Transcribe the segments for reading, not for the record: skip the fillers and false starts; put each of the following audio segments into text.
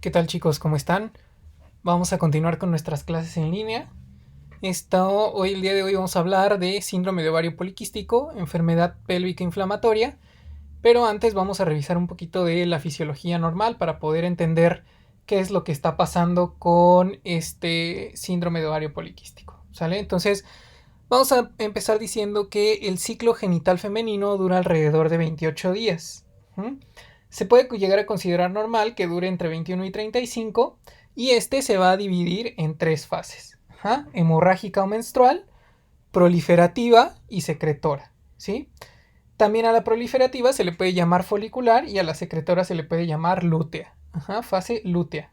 ¿Qué tal chicos? ¿Cómo están? Vamos a continuar con nuestras clases en línea. El día de hoy vamos a hablar de síndrome de ovario poliquístico, enfermedad pélvica inflamatoria, pero antes vamos a revisar un poquito de la fisiología normal para poder entender qué es lo que está pasando con este síndrome de ovario poliquístico. ¿Sale? Entonces, vamos a empezar diciendo que el ciclo genital femenino dura alrededor de 28 días. Se puede llegar a considerar normal que dure entre 21 y 35 y este se va a dividir en tres fases. Hemorrágica o menstrual, proliferativa y secretora. ¿Sí? También a la proliferativa se le puede llamar folicular y a la secretora se le puede llamar lútea. Fase lútea.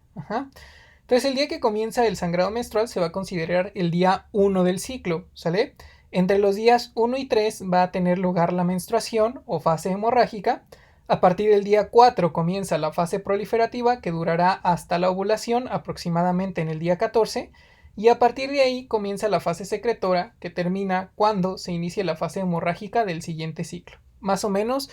Entonces el día que comienza el sangrado menstrual se va a considerar el día 1 del ciclo, ¿sale? Entre los días 1 y 3 va a tener lugar la menstruación o fase hemorrágica. A partir del día 4 comienza la fase proliferativa que durará hasta la ovulación aproximadamente en el día 14 y a partir de ahí comienza la fase secretora que termina cuando se inicie la fase hemorrágica del siguiente ciclo. Más o menos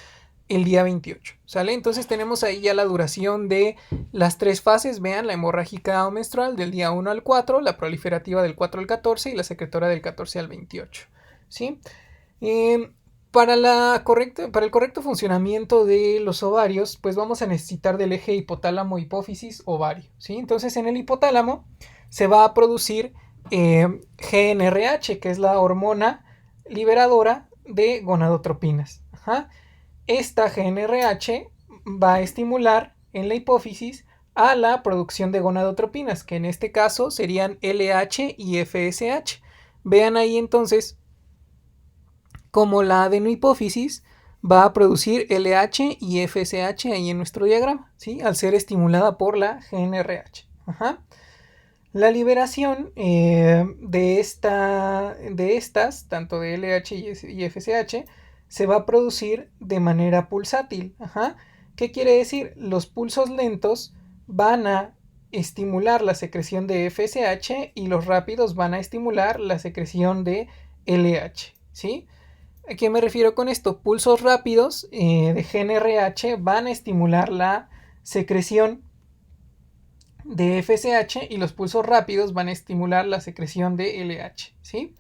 el día 28, ¿sale? Entonces tenemos ahí ya la duración de las tres fases, vean, la hemorrágica o menstrual del día 1 al 4, la proliferativa del 4 al 14 y la secretora del 14 al 28, ¿sí? Para el correcto funcionamiento de los ovarios, pues vamos a necesitar del eje hipotálamo, hipófisis, ovario, ¿sí? Entonces en el hipotálamo se va a producir GnRH, que es la hormona liberadora de gonadotropinas. Esta GnRH va a estimular en la hipófisis a la producción de gonadotropinas, que en este caso serían LH y FSH. Vean ahí entonces cómo la adenohipófisis va a producir LH y FSH ahí en nuestro diagrama, ¿sí? Al ser estimulada por la GnRH. La liberación de estas, tanto de LH y FSH, se va a producir de manera pulsátil. ¿Qué quiere decir? Los pulsos lentos van a estimular la secreción de FSH y los rápidos van a estimular la secreción de LH. ¿Sí? ¿A qué me refiero con esto? Pulsos rápidos de GnRH van a estimular la secreción de FSH y los pulsos rápidos van a estimular la secreción de LH. ¿Sí?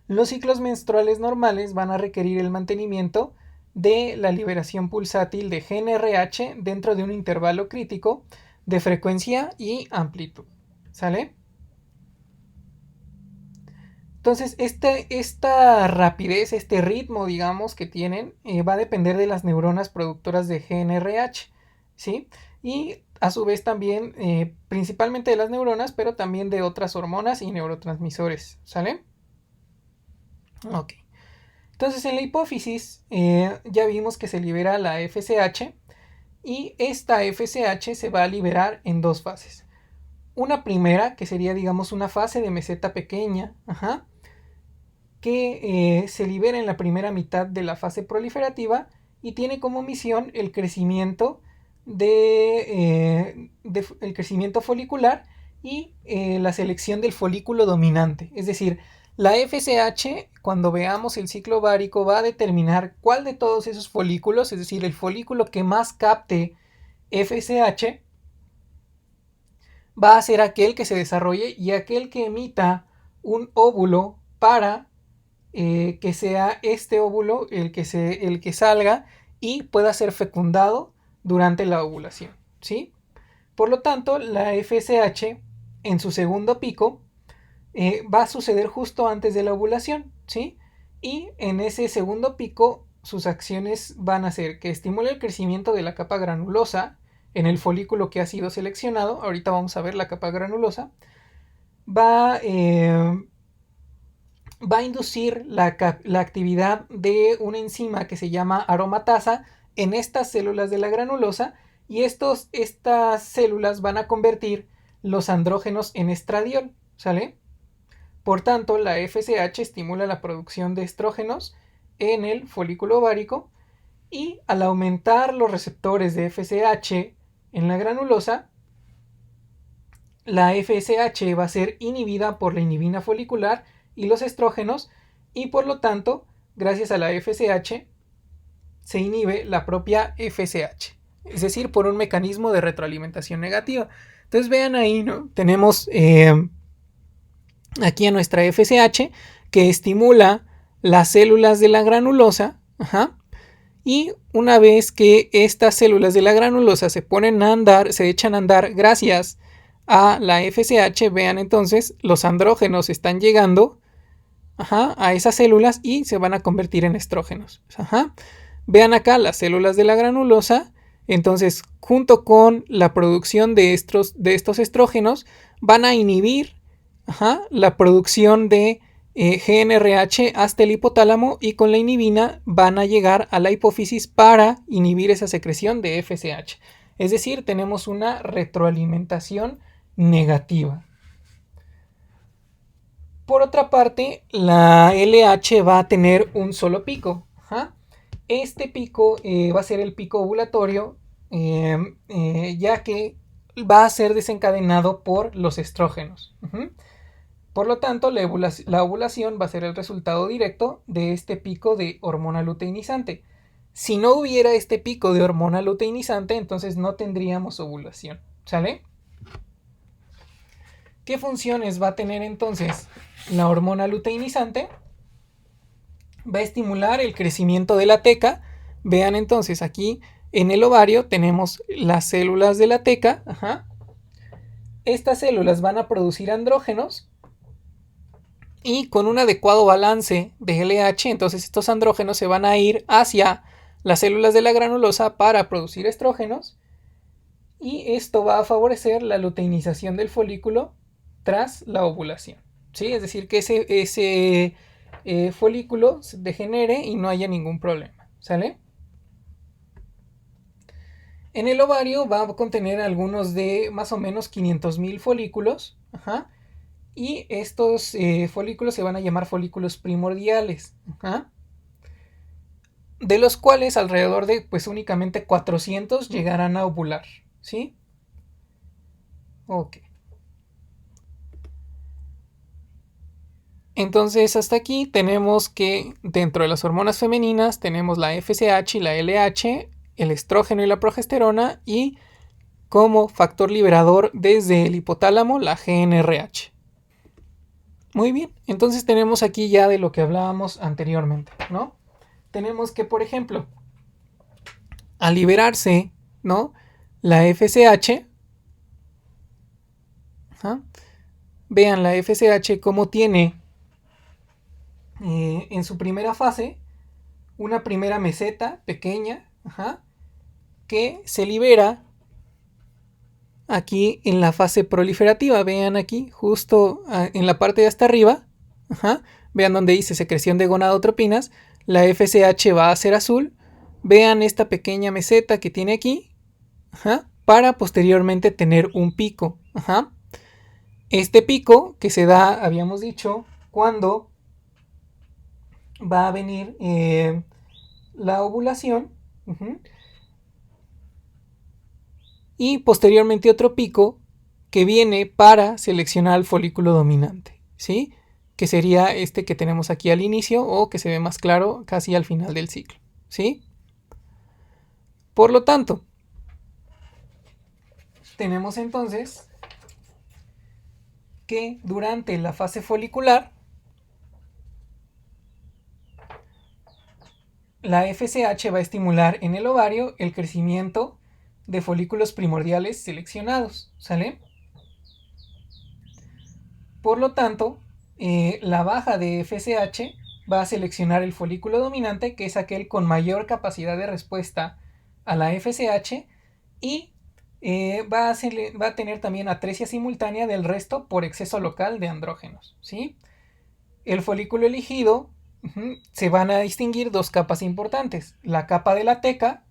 Los ciclos menstruales normales van a requerir el mantenimiento de la liberación pulsátil de GnRH dentro de un intervalo crítico de frecuencia y amplitud. ¿Sale? Entonces, esta rapidez, este ritmo, digamos, que tienen, va a depender de las neuronas productoras de GnRH, ¿sí? Y a su vez también, principalmente de las neuronas, pero también de otras hormonas y neurotransmisores, ¿sale? Ok. Entonces, en la hipófisis ya vimos que se libera la FSH y esta FSH se va a liberar en dos fases. Una primera, que sería, digamos, una fase de meseta pequeña, que se libera en la primera mitad de la fase proliferativa y tiene como misión el crecimiento el crecimiento folicular y la selección del folículo dominante. Es decir, la FSH, cuando veamos el ciclo ovárico, va a determinar cuál de todos esos folículos, es decir, el folículo que más capte FSH, va a ser aquel que se desarrolle y aquel que emita un óvulo para que sea este óvulo el que salga y pueda ser fecundado durante la ovulación, ¿sí? Por lo tanto, la FSH en su segundo pico va a suceder justo antes de la ovulación, ¿sí? Y en ese segundo pico sus acciones van a ser que estimule el crecimiento de la capa granulosa en el folículo que ha sido seleccionado. Ahorita vamos a ver la capa granulosa. Va a inducir la actividad de una enzima que se llama aromatasa en estas células de la granulosa y estas células van a convertir los andrógenos en estradiol, ¿sale? Por tanto, la FSH estimula la producción de estrógenos en el folículo ovárico y al aumentar los receptores de FSH en la granulosa, la FSH va a ser inhibida por la inhibina folicular y los estrógenos y por lo tanto, gracias a la FSH, se inhibe la propia FSH. es decir, por un mecanismo de retroalimentación negativa. Entonces vean ahí, ¿no? Tenemos aquí a nuestra FSH que estimula las células de la granulosa, ajá, y una vez que estas células de la granulosa se ponen a andar, se echan a andar gracias a la FSH, vean entonces, los andrógenos están llegando, ajá, a esas células y se van a convertir en estrógenos. Ajá. Vean acá las células de la granulosa, entonces junto con la producción de estos estrógenos van a inhibir, ajá, la producción de GnRH hasta el hipotálamo, y con la inhibina van a llegar a la hipófisis para inhibir esa secreción de FSH. Es decir, tenemos una retroalimentación negativa. Por otra parte, la LH va a tener un solo pico. Ajá. Este pico va a ser el pico ovulatorio, ya que va a ser desencadenado por los estrógenos. Por lo tanto, la ovulación va a ser el resultado directo de este pico de hormona luteinizante. Si no hubiera este pico de hormona luteinizante, entonces no tendríamos ovulación. ¿Sale? ¿Qué funciones va a tener entonces la hormona luteinizante? Va a estimular el crecimiento de la teca. Vean entonces aquí en el ovario tenemos las células de la teca. Ajá. Estas células van a producir andrógenos y con un adecuado balance de LH, entonces estos andrógenos se van a ir hacia las células de la granulosa para producir estrógenos, y esto va a favorecer la luteinización del folículo tras la ovulación. ¿Sí? Es decir, que ese folículo se degenere y no haya ningún problema. ¿Sale? En el ovario va a contener algunos de más o menos 500.000 folículos. Ajá. Y estos folículos se van a llamar folículos primordiales. Ajá. De los cuales alrededor de pues únicamente 400 llegarán a ovular. ¿Sí? Ok. Entonces hasta aquí tenemos que dentro de las hormonas femeninas tenemos la FSH y la LH, el estrógeno y la progesterona, y como factor liberador desde el hipotálamo la GnRH. Muy bien, entonces tenemos aquí ya de lo que hablábamos anteriormente, ¿no? Tenemos que, por ejemplo, al liberarse, ¿no?, la FSH, ¿ah? Vean la FSH como tiene en su primera fase una primera meseta pequeña, ajá, que se libera aquí en la fase proliferativa. Vean aquí, justo en la parte de hasta arriba, ajá, vean donde dice secreción de gonadotropinas, la FSH va a ser azul. Vean esta pequeña meseta que tiene aquí, ajá, para posteriormente tener un pico. Ajá. Este pico que se da, habíamos dicho, cuando va a venir la ovulación. Y posteriormente otro pico que viene para seleccionar al folículo dominante, ¿sí? Que sería este que tenemos aquí al inicio, o que se ve más claro casi al final del ciclo, ¿sí? Por lo tanto, tenemos entonces que durante la fase folicular la FSH va a estimular en el ovario el crecimiento de folículos primordiales seleccionados, ¿sale? Por lo tanto, la baja de FSH va a seleccionar el folículo dominante, que es aquel con mayor capacidad de respuesta a la FSH, y va a tener también atresia simultánea del resto por exceso local de andrógenos, ¿sí? El folículo elegido, se van a distinguir dos capas importantes: la capa de la teca,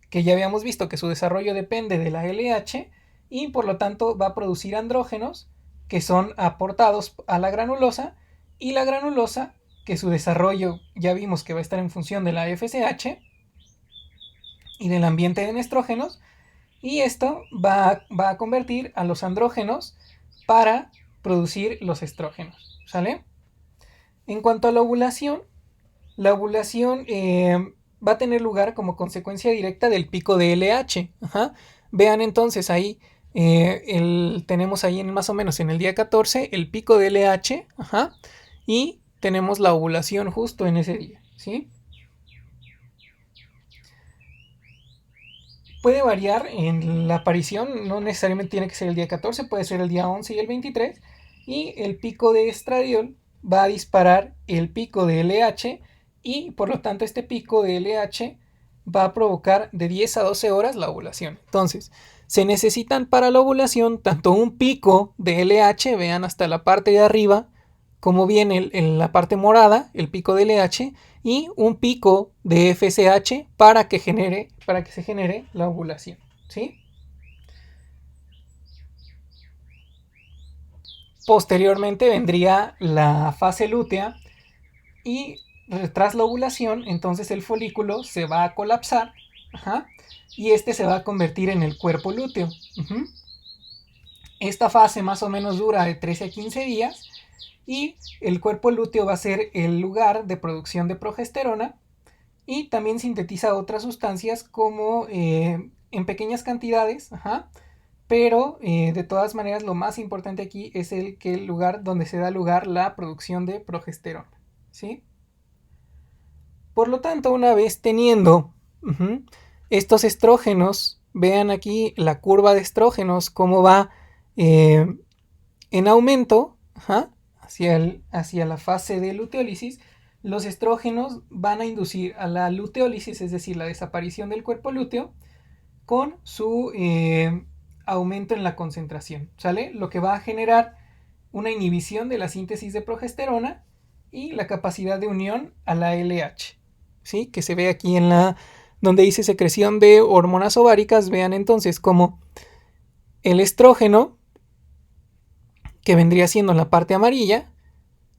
que ya habíamos visto que su desarrollo depende de la LH, y por lo tanto va a producir andrógenos que son aportados a la granulosa, y la granulosa, que su desarrollo ya vimos que va a estar en función de la FSH y del ambiente de estrógenos, y esto va a convertir a los andrógenos para producir los estrógenos, ¿sale? En cuanto a la ovulación va a tener lugar como consecuencia directa del pico de LH. Ajá. Vean entonces ahí, tenemos ahí más o menos en el día 14 el pico de LH, ajá, y tenemos la ovulación justo en ese día, ¿sí? Puede variar en la aparición, no necesariamente tiene que ser el día 14, puede ser el día 11 y el 23, y el pico de estradiol va a disparar el pico de LH y por lo tanto este pico de LH va a provocar de 10 a 12 horas la ovulación. Entonces, se necesitan para la ovulación tanto un pico de LH, vean hasta la parte de arriba, como viene en la parte morada, el pico de LH, y un pico de FSH para que se genere la ovulación, ¿sí? Posteriormente vendría la fase lútea y tras la ovulación, entonces el folículo se va a colapsar, ajá, y este se va a convertir en el cuerpo lúteo. Uh-huh. Esta fase más o menos dura de 13 a 15 días y el cuerpo lúteo va a ser el lugar de producción de progesterona y también sintetiza otras sustancias como en pequeñas cantidades, ajá, pero de todas maneras lo más importante aquí es el lugar donde se da lugar la producción de progesterona, ¿sí? Por lo tanto, una vez teniendo estos estrógenos, vean aquí la curva de estrógenos, cómo va eh, en aumento, ajá, hacia la fase de luteólisis. Los estrógenos van a inducir a la luteólisis, es decir, la desaparición del cuerpo lúteo, con su aumento en la concentración, ¿sale? Lo que va a generar una inhibición de la síntesis de progesterona y la capacidad de unión a la LH, ¿sí? Que se ve aquí en donde dice secreción de hormonas ováricas. Vean entonces como el estrógeno, que vendría siendo la parte amarilla,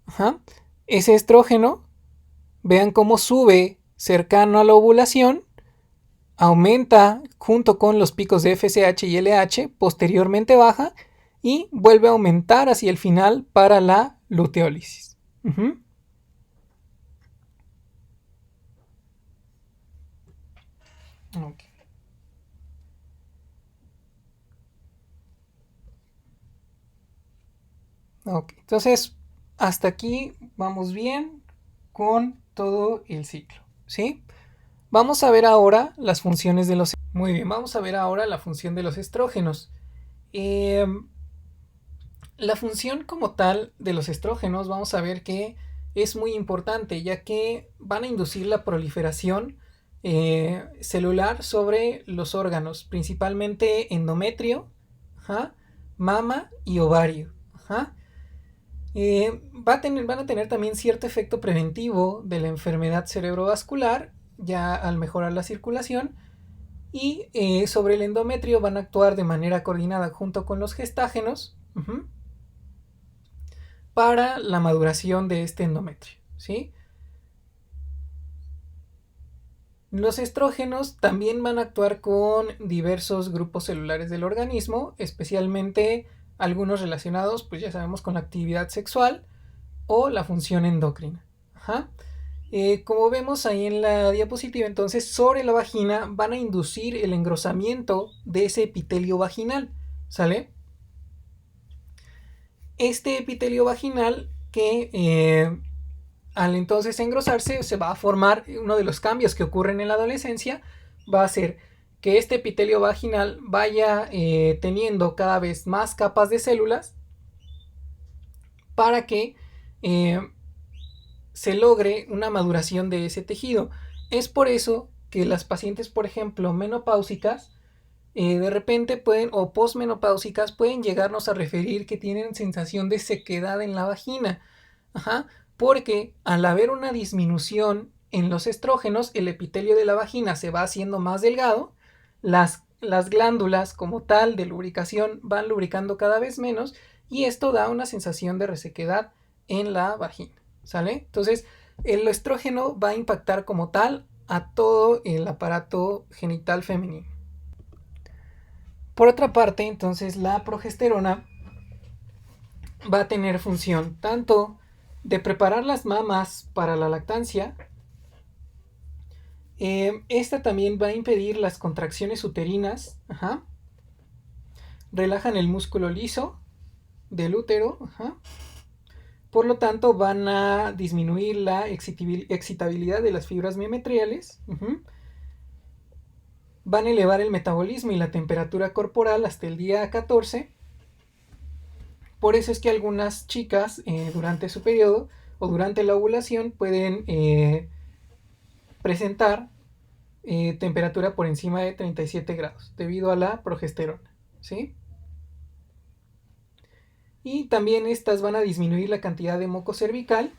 ajá, ese estrógeno, vean cómo sube cercano a la ovulación, aumenta junto con los picos de FSH y LH, posteriormente baja y vuelve a aumentar hacia el final para la luteólisis. Uh-huh. Okay. Ok, entonces hasta aquí vamos bien con todo el ciclo, ¿sí? Vamos a ver ahora las funciones de los... Muy bien, vamos a ver ahora la función de los estrógenos. Eh, la función como tal de los estrógenos vamos a ver que es muy importante, ya que van a inducir la proliferación celular sobre los órganos, principalmente endometrio, ajá, mama y ovario. Ajá. Van a tener también cierto efecto preventivo de la enfermedad cerebrovascular, ya al mejorar la circulación, y sobre el endometrio van a actuar de manera coordinada junto con los gestágenos, uh-huh, para la maduración de este endometrio, ¿sí? Los estrógenos también van a actuar con diversos grupos celulares del organismo, especialmente algunos relacionados, pues ya sabemos, con la actividad sexual o la función endocrina. Ajá. Como vemos ahí en la diapositiva, entonces sobre la vagina van a inducir el engrosamiento de ese epitelio vaginal, ¿sale? Este epitelio vaginal que al entonces engrosarse se va a formar, uno de los cambios que ocurren en la adolescencia va a ser que este epitelio vaginal vaya teniendo cada vez más capas de células para que se logre una maduración de ese tejido. Es por eso que las pacientes, por ejemplo, menopáusicas, de repente pueden, o posmenopáusicas, pueden llegarnos a referir que tienen sensación de sequedad en la vagina. Ajá, porque al haber una disminución en los estrógenos, el epitelio de la vagina se va haciendo más delgado, las glándulas como tal de lubricación van lubricando cada vez menos y esto da una sensación de resequedad en la vagina, ¿sale? Entonces, el estrógeno va a impactar como tal a todo el aparato genital femenino. Por otra parte, entonces la progesterona va a tener función tanto de preparar las mamas para la lactancia, Esta también va a impedir las contracciones uterinas. Ajá. Relajan el músculo liso del útero. Ajá. Por lo tanto, van a disminuir la excitabilidad de las fibras miometriales. Uh-huh. Van a elevar el metabolismo y la temperatura corporal hasta el día 14. Por eso es que algunas chicas durante su periodo o durante la ovulación pueden presentar temperatura por encima de 37 grados debido a la progesterona, ¿sí? Y también estas van a disminuir la cantidad de moco cervical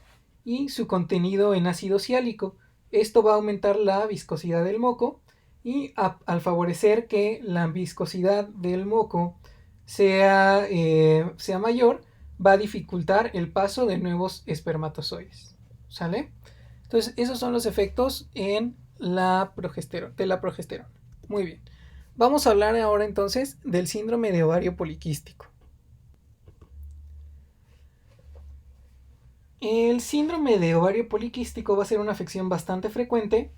y su contenido en ácido ciálico. Esto va a aumentar la viscosidad del moco y al favorecer que la viscosidad del moco sea mayor, va a dificultar el paso de nuevos espermatozoides. ¿Sale? Entonces, esos son los efectos en de la progesterona. Muy bien. Vamos a hablar ahora entonces del síndrome de ovario poliquístico. El síndrome de ovario poliquístico va a ser una afección bastante frecuente,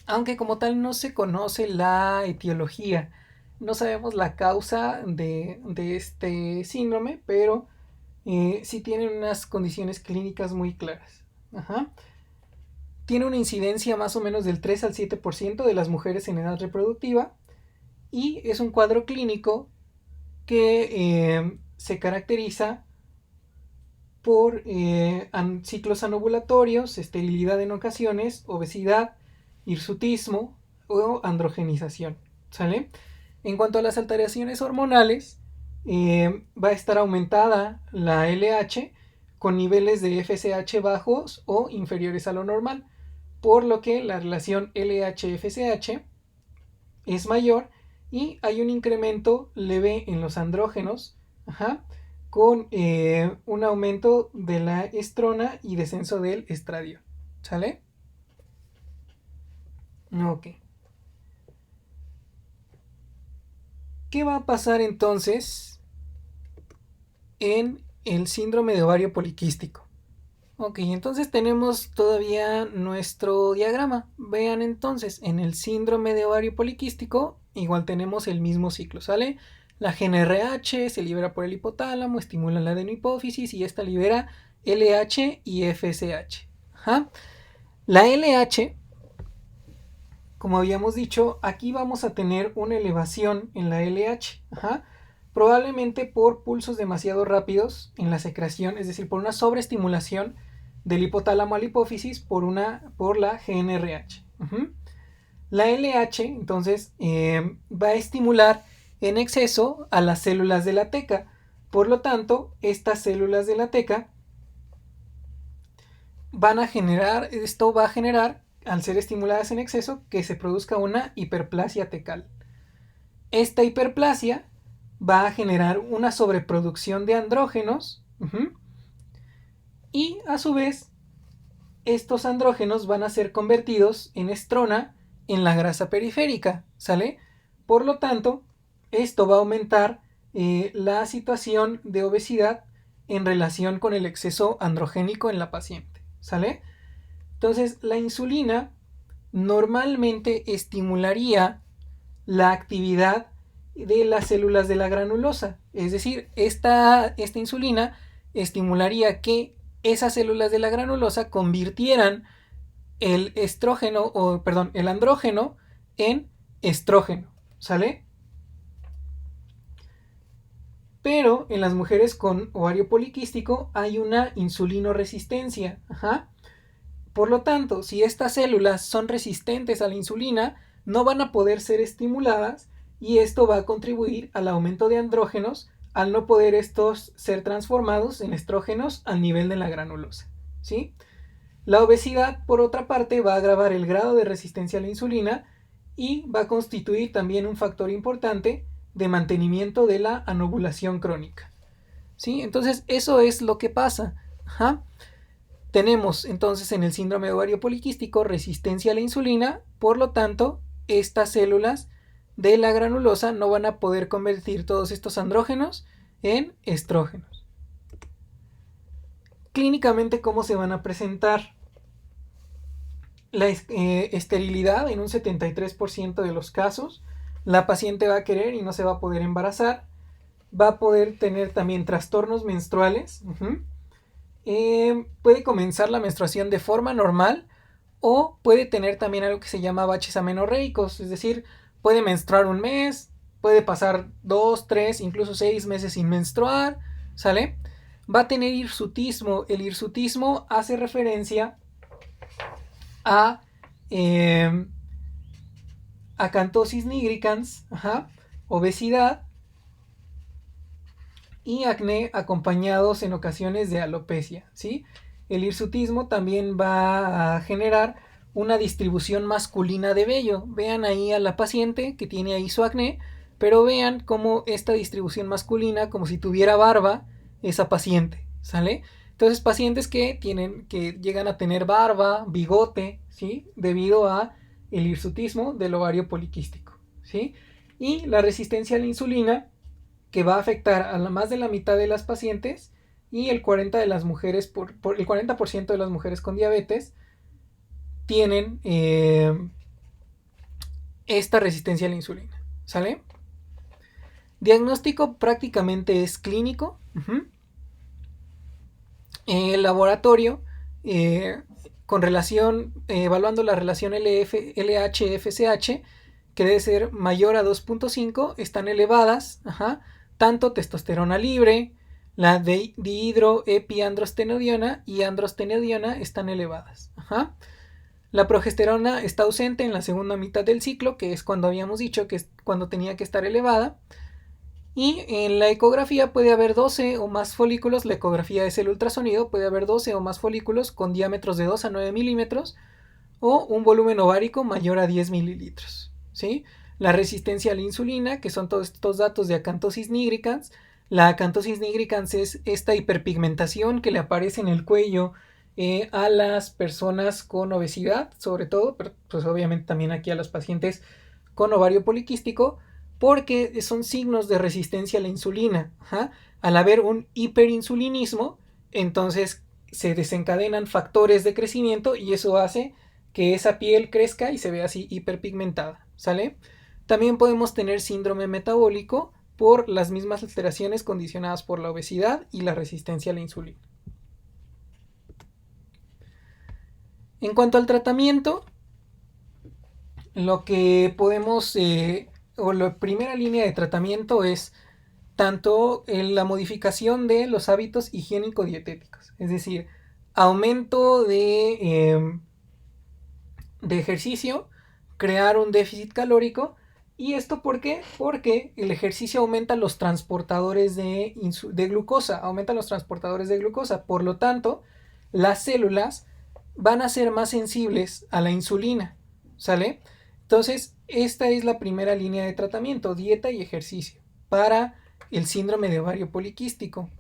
aunque como tal no se conoce la etiología. No sabemos la causa de este síndrome, pero sí tiene unas condiciones clínicas muy claras. Ajá. Tiene una incidencia más o menos del 3 al 7% de las mujeres en edad reproductiva y es un cuadro clínico que se caracteriza por ciclos anovulatorios, esterilidad en ocasiones, obesidad, hirsutismo o androgenización. ¿Sale? En cuanto a las alteraciones hormonales, va a estar aumentada la LH con niveles de FSH bajos o inferiores a lo normal, por lo que la relación LH-FSH es mayor y hay un incremento leve en los andrógenos, ajá, con un aumento de la estrona y descenso del estradiol. ¿Sale? Ok. ¿Qué va a pasar entonces en el síndrome de ovario poliquístico? Ok, entonces tenemos todavía nuestro diagrama. Vean entonces, en el síndrome de ovario poliquístico igual tenemos el mismo ciclo, ¿sale? La GnRH se libera por el hipotálamo, estimula la adenohipófisis y esta libera LH y FSH. Ajá. La LH, como habíamos dicho, aquí vamos a tener una elevación en la LH. Ajá. Probablemente por pulsos demasiado rápidos en la secreción, es decir, por una sobreestimulación del hipotálamo a la hipófisis por la GnRH. Uh-huh. La LH entonces va a estimular en exceso a las células de la teca. Por lo tanto, estas células de la teca esto va a generar, al ser estimuladas en exceso, que se produzca una hiperplasia tecal. Esta hiperplasia va a generar una sobreproducción de andrógenos, uh-huh, y a su vez estos andrógenos van a ser convertidos en estrona en la grasa periférica, ¿sale? Por lo tanto, esto va a aumentar la situación de obesidad en relación con el exceso androgénico en la paciente, ¿sale? Entonces, la insulina normalmente estimularía la actividad de las células de la granulosa, es decir, esta insulina estimularía que esas células de la granulosa convirtieran el andrógeno en estrógeno, ¿sale? Pero en las mujeres con ovario poliquístico hay una insulinoresistencia. Ajá. Por lo tanto, si estas células son resistentes a la insulina, no van a poder ser estimuladas y esto va a contribuir al aumento de andrógenos al no poder estos ser transformados en estrógenos al nivel de la granulosa, ¿sí? La obesidad, por otra parte, va a agravar el grado de resistencia a la insulina y va a constituir también un factor importante de mantenimiento de la anovulación crónica, ¿sí? Entonces, eso es lo que pasa. Ajá. Tenemos entonces en el síndrome de ovario poliquístico resistencia a la insulina, por lo tanto, estas células de la granulosa no van a poder convertir todos estos andrógenos en estrógenos. Clínicamente, ¿cómo se van a presentar? la esterilidad en un 73% de los casos. La paciente va a querer y no se va a poder embarazar. Va a poder tener también trastornos menstruales. Puede comenzar la menstruación de forma normal o puede tener también algo que se llama baches amenorreicos, es decir, puede menstruar un mes, puede pasar 2, 3, incluso 6 meses sin menstruar, ¿sale? Va a tener hirsutismo. El hirsutismo hace referencia a acantosis nigricans, obesidad y acné acompañados en ocasiones de alopecia, ¿sí? El hirsutismo también va a generar una distribución masculina de vello. Vean ahí a la paciente que tiene ahí su acné, pero vean cómo esta distribución masculina, como si tuviera barba, esa paciente, ¿sale? Entonces, pacientes que llegan a tener barba, bigote, ¿sí? Debido a el hirsutismo del ovario poliquístico, ¿sí? Y la resistencia a la insulina, que va a afectar a más de la mitad de las pacientes y el 40% de las mujeres el 40% de las mujeres con diabetes tienen esta resistencia a la insulina, ¿sale? Diagnóstico prácticamente es clínico. El laboratorio, con relación, evaluando la relación LH-FSH, que debe ser mayor a 2.5, están elevadas, tanto testosterona libre, la dihidroepiandrostenediona y androstenediona están elevadas. La progesterona está ausente en la segunda mitad del ciclo, que es cuando habíamos dicho que es cuando tenía que estar elevada. Y en la ecografía puede haber 12 o más folículos. La ecografía es el ultrasonido. Puede haber 12 o más folículos con diámetros de 2 a 9 milímetros o un volumen ovárico mayor a 10 mililitros, ¿sí? La resistencia a la insulina, que son todos estos datos de acantosis nigricans. La acantosis nigricans es esta hiperpigmentación que le aparece en el cuello a las personas con obesidad, sobre todo, pero pues obviamente también aquí a los pacientes con ovario poliquístico, porque son signos de resistencia a la insulina. Al haber un hiperinsulinismo, entonces se desencadenan factores de crecimiento y eso hace que esa piel crezca y se vea así hiperpigmentada, ¿sale? También podemos tener síndrome metabólico por las mismas alteraciones condicionadas por la obesidad y la resistencia a la insulina. En cuanto al tratamiento, lo que podemos, o la primera línea de tratamiento es tanto la modificación de los hábitos higiénico-dietéticos, es decir, aumento de ejercicio, crear un déficit calórico. ¿Y esto por qué? Porque el ejercicio aumenta los transportadores de glucosa, aumenta los transportadores de glucosa, por lo tanto, las células van a ser más sensibles a la insulina, ¿sale? Entonces, esta es la primera línea de tratamiento, dieta y ejercicio, para el síndrome de ovario poliquístico.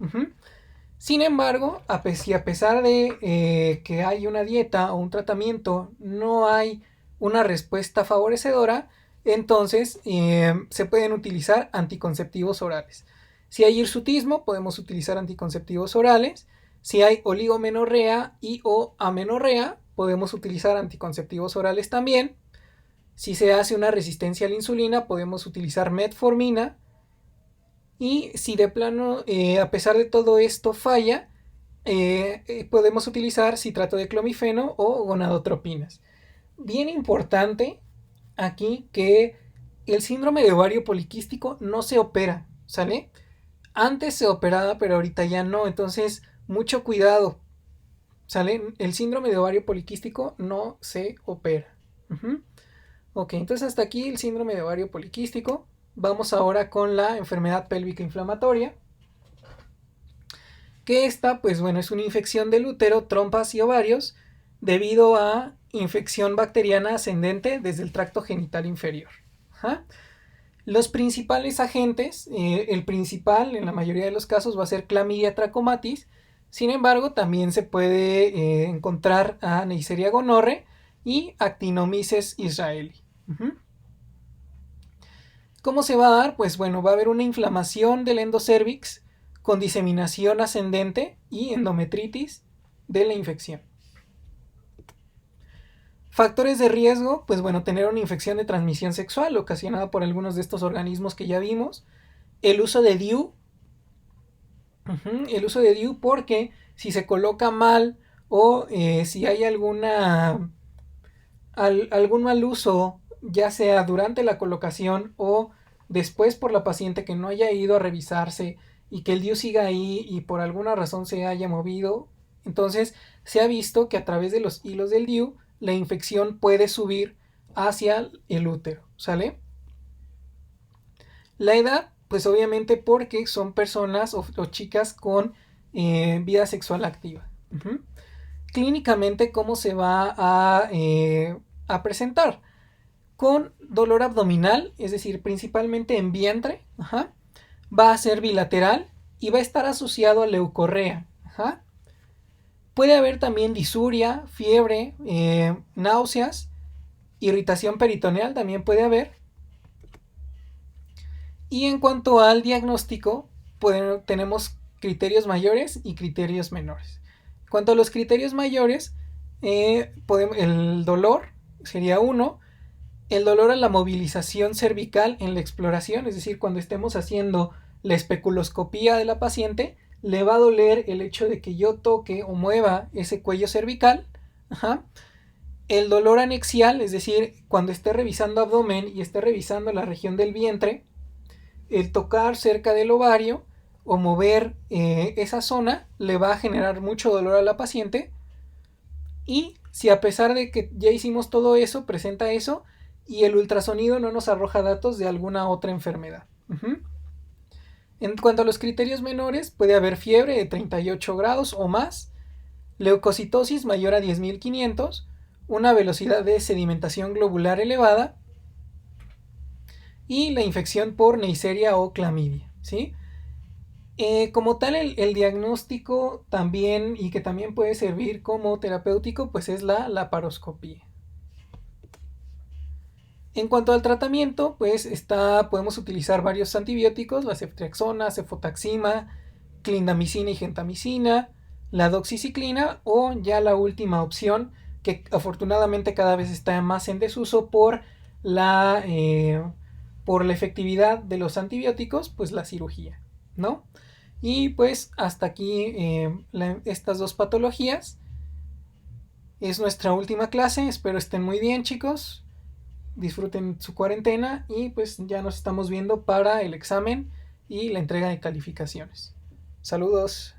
Sin embargo, si a pesar de que hay una dieta o un tratamiento, no hay una respuesta favorecedora, entonces se pueden utilizar anticonceptivos orales. Si hay hirsutismo, podemos utilizar anticonceptivos orales. Si hay oligomenorrea y o amenorrea, podemos utilizar anticonceptivos orales también. Si se hace una resistencia a la insulina, podemos utilizar metformina. Y si de plano, a pesar de todo esto, falla, podemos utilizar citrato de clomifeno o gonadotropinas. Bien importante aquí que el síndrome de ovario poliquístico no se opera, ¿sale? Antes se operaba, pero ahorita ya no, entonces mucho cuidado, ¿sale? El síndrome de ovario poliquístico no se opera. Ok, entonces hasta aquí el síndrome de ovario poliquístico. Vamos ahora con la enfermedad pélvica inflamatoria. Que esta, pues bueno, es una infección del útero, trompas y ovarios debido a infección bacteriana ascendente desde el tracto genital inferior. Los principales agentes, el principal en la mayoría de los casos va a ser Chlamydia trachomatis. Sin embargo, también se puede encontrar a Neisseria gonorrhoeae y Actinomyces israelí. ¿Cómo se va a dar? Pues bueno, va a haber una inflamación del endocervix con diseminación ascendente y endometritis de la infección. Factores de riesgo, pues bueno, tener una infección de transmisión sexual ocasionada por algunos de estos organismos que ya vimos. El uso de DIU, el uso de DIU porque si se coloca mal o si hay algún mal uso, ya sea durante la colocación o después por la paciente que no haya ido a revisarse y que el DIU siga ahí y por alguna razón se haya movido, entonces se ha visto que a través de los hilos del DIU la infección puede subir hacia el útero, ¿sale? La edad, pues obviamente porque son personas o chicas con vida sexual activa. Clínicamente, ¿cómo se va a presentar? Con dolor abdominal, es decir, principalmente en vientre, va a ser bilateral y va a estar asociado a leucorrea. Puede haber también disuria, fiebre, náuseas, irritación peritoneal también puede haber. Y en cuanto al diagnóstico, tenemos criterios mayores y criterios menores. En cuanto a los criterios mayores, el dolor sería uno. El dolor a la movilización cervical en la exploración, es decir, cuando estemos haciendo la especuloscopía de la paciente, le va a doler el hecho de que yo toque o mueva ese cuello cervical. El dolor anexial, es decir, cuando esté revisando abdomen y esté revisando la región del vientre, el tocar cerca del ovario o mover esa zona le va a generar mucho dolor a la paciente. Y si a pesar de que ya hicimos todo eso, presenta eso y el ultrasonido no nos arroja datos de alguna otra enfermedad. En cuanto a los criterios menores, puede haber fiebre de 38 grados o más, leucocitosis mayor a 10.500, una velocidad de sedimentación globular elevada y la infección por Neisseria o clamidia, ¿sí? Como tal, el diagnóstico también, y que también puede servir como terapéutico, pues es la laparoscopía. En cuanto al tratamiento, pues podemos utilizar varios antibióticos, la ceftriaxona, cefotaxima, clindamicina y gentamicina, la doxiciclina o ya la última opción que afortunadamente cada vez está más en desuso por la efectividad de los antibióticos, pues la cirugía, ¿no? Y pues hasta aquí estas dos patologías. Es nuestra última clase, espero estén muy bien, chicos. Disfruten su cuarentena y pues ya nos estamos viendo para el examen y la entrega de calificaciones. Saludos.